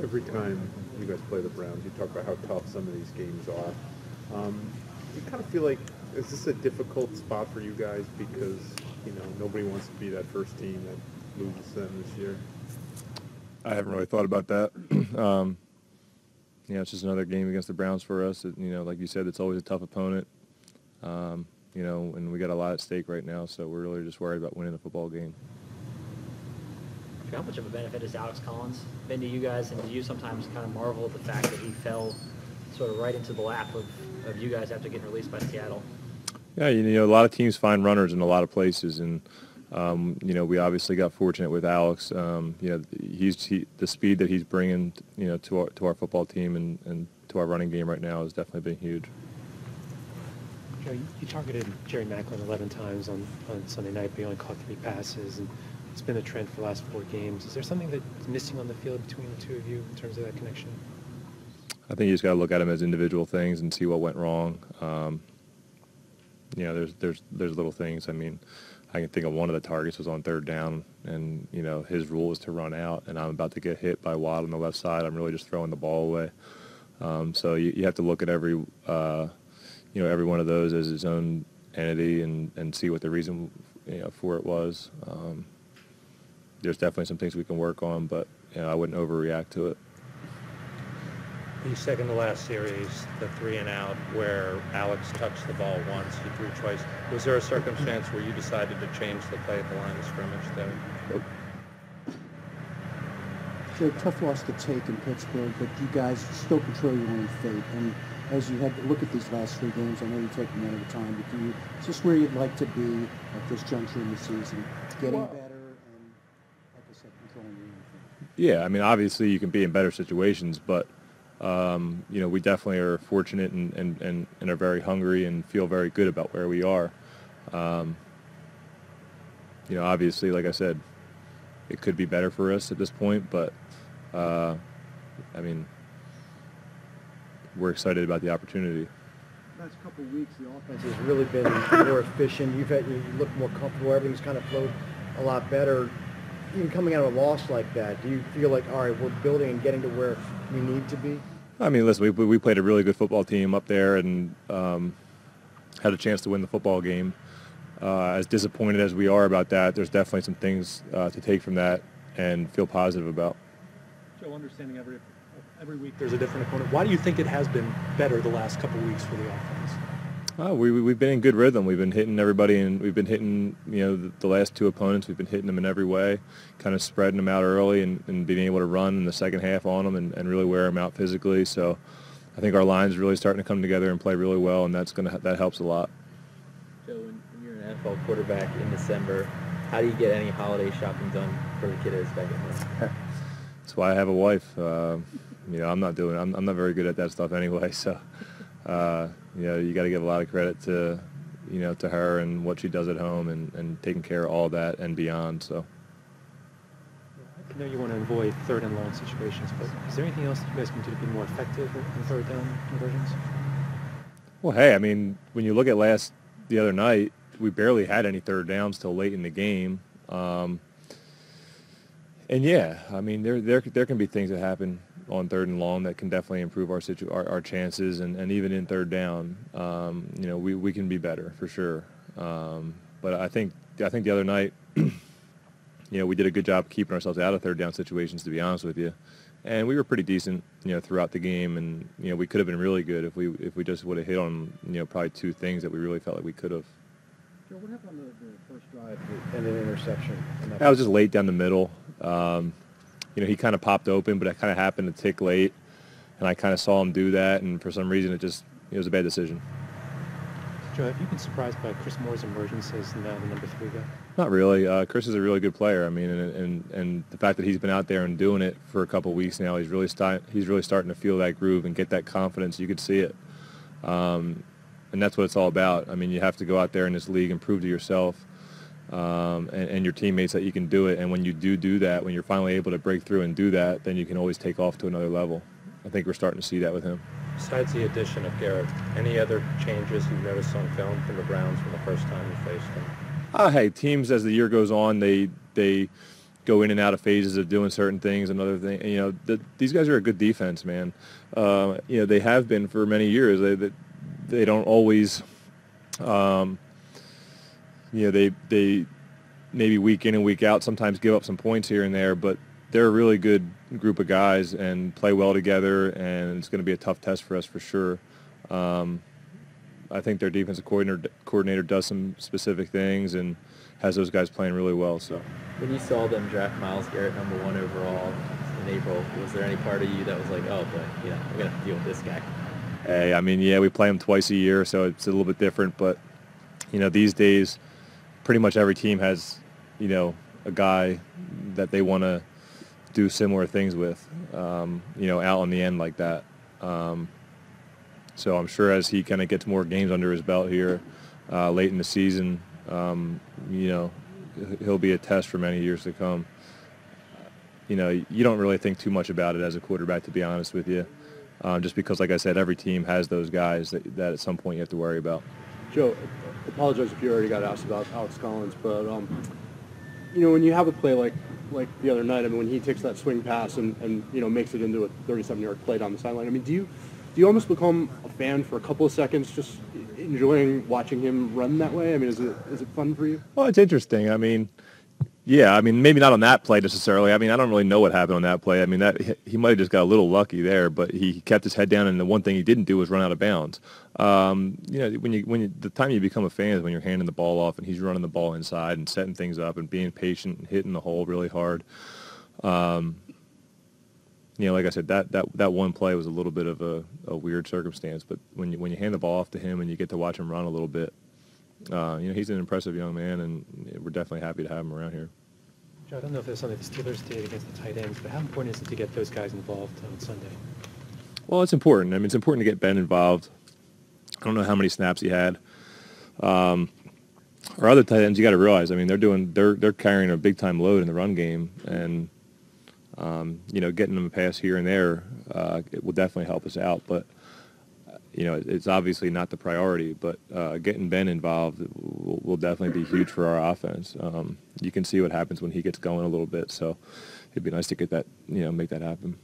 Every time you guys play the Browns, you talk about how tough some of these games are. You kind of feel like, is this a difficult spot for you guys because, nobody wants to be that first team that loses them this year? I haven't really thought about that. It's just another game against the Browns for us. Like you said, it's always a tough opponent. And we got a lot at stake right now, so we're really just worried about winning the football game. How much of a benefit has Alex Collins been to you guys, and do you sometimes kind of marvel at the fact that he fell sort of right into the lap of you guys after getting released by Seattle? Yeah, a lot of teams find runners in a lot of places, and we obviously got fortunate with Alex. The speed that he's bringing, to our football team and to our running game right now has definitely been huge. Joe, you targeted Jerry Maclin 11 times on Sunday night, but he only caught 3 passes, and it's been a trend for the last 4 games. Is there something that's missing on the field between the two of you in terms of that connection? I think you just got to look at them as individual things and see what went wrong. There's little things. I mean, I can think of one of the targets was on 3rd down, and his rule is to run out, and I'm about to get hit by Watt on the left side. I'm really just throwing the ball away. So you have to look at every one of those as its own entity and see what the reason for it was. There's definitely some things we can work on, but I wouldn't overreact to it. The second to last series, the 3 and out, where Alex touched the ball once, he threw twice. Was there a circumstance where you decided to change the play at the line of scrimmage there? Nope. Joe, tough loss to take in Pittsburgh, but you guys still control your own fate. And as you had to look at these last 3 games, I know you take them one at a time, but is this where you'd like to be at this juncture in the season? Getting better and, like I said, controlling your own fate. Yeah, I mean, obviously you can be in better situations, but we definitely are fortunate and are very hungry and feel very good about where we are. Obviously, like I said, it could be better for us at this point, but, we're excited about the opportunity. Last couple of weeks, the offense has really been more efficient. You look more comfortable. Everything's kind of flowed a lot better. Even coming out of a loss like that, do you feel like, all right, we're building and getting to where we need to be? I mean, listen, we played a really good football team up there and had a chance to win the football game. As disappointed as we are about that, there's definitely some things to take from that and feel positive about. Joe, understanding every week there's a different opponent. Why do you think it has been better the last couple of weeks for the offense? We've been in good rhythm. We've been hitting everybody, and we've been hitting the last 2 opponents. We've been hitting them in every way, kind of spreading them out early and being able to run in the second half on them and really wear them out physically. So I think our line's really starting to come together and play really well, and that helps a lot. Joe, when you're an NFL quarterback in December, how do you get any holiday shopping done for the kiddos back at home? That's why I have a wife. I'm not very good at that stuff anyway. So, you got to give a lot of credit to her and what she does at home and taking care of all that and beyond. So. I know you want to avoid 3rd and long situations, but is there anything else that you guys can do to be more effective in 3rd down conversions? Well, hey, I mean, when you look at the other night, we barely had any 3rd downs till late in the game. And yeah, I mean, there can be things that happen on 3rd and long that can definitely improve our chances, and even in 3rd down, we can be better for sure. But I think the other night, we did a good job keeping ourselves out of 3rd down situations, to be honest with you, and we were pretty decent, throughout the game, and we could have been really good if we just would have hit on probably 2 things that we really felt like we could have. Joe, what happened on the first drive and an interception? That was just late down the middle. He kind of popped open, but it kind of happened to tick late, and I kind of saw him do that, and for some reason it was a bad decision. Joe, have you been surprised by Chris Moore's emergence as now the number 3 guy? Not really. Chris is a really good player. I mean, and the fact that he's been out there and doing it for a couple of weeks now, he's really starting to feel that groove and get that confidence. You could see it, and that's what it's all about. I mean, you have to go out there in this league and prove to yourself and your teammates that you can do it. And when you do that, when you're finally able to break through and do that, then you can always take off to another level. I think we're starting to see that with him. Besides the addition of Garrett, any other changes you've noticed on film from the Browns from the first time you faced them? Hey, teams as the year goes on, they go in and out of phases of doing certain things and other things. You know, these guys are a good defense, man. You know, they have been for many years. They don't always, you know, they maybe week in and week out sometimes give up some points here and there, but they're a really good group of guys and play well together, and it's going to be a tough test for us for sure. I think their defensive coordinator does some specific things and has those guys playing really well. So, when you saw them draft Myles Garrett #1 overall in April, was there any part of you that was like, oh boy, you know, we're gonna have to deal with this guy? Hey, I mean, yeah, we play them twice a year, so it's a little bit different. But you know, these days, pretty much every team has, you know, a guy that they want to do similar things with, you know, out on the end like that. So I'm sure as he kind of gets more games under his belt here late in the season, you know, he'll be a test for many years to come. You know, you don't really think too much about it as a quarterback, to be honest with you, just because, like I said, every team has those guys that at some point you have to worry about. Joe, apologize if you already got asked about Alex Collins, but you know, when you have a play like the other night, I mean, when he takes that swing pass and you know, makes it into a 37-yard play down the sideline, I mean, do you almost become a fan for a couple of seconds, just enjoying watching him run that way? I mean, is it fun for you? Well, it's interesting. I mean, yeah, I mean, maybe not on that play necessarily. I mean, I don't really know what happened on that play. I mean, that he might have just got a little lucky there, but he kept his head down, and the one thing he didn't do was run out of bounds. You know, the time you become a fan is when you're handing the ball off and he's running the ball inside and setting things up and being patient and hitting the hole really hard. You know, like I said, that one play was a little bit of a weird circumstance, but when you hand the ball off to him and you get to watch him run a little bit, you know, he's an impressive young man, and we're definitely happy to have him around here. Joe, I don't know if there's something the Steelers did against the tight ends, but how important is it to get those guys involved on Sunday? Well, it's important. I mean, it's important to get Ben involved. I don't know how many snaps he had. Our other tight ends, you got to realize, I mean, they're carrying a big time load in the run game, and you know, getting them a pass here and there, it will definitely help us out. But you know, it's obviously not the priority. But getting Ben involved will definitely be huge for our offense. You can see what happens when he gets going a little bit. So it'd be nice to get that, you know, make that happen.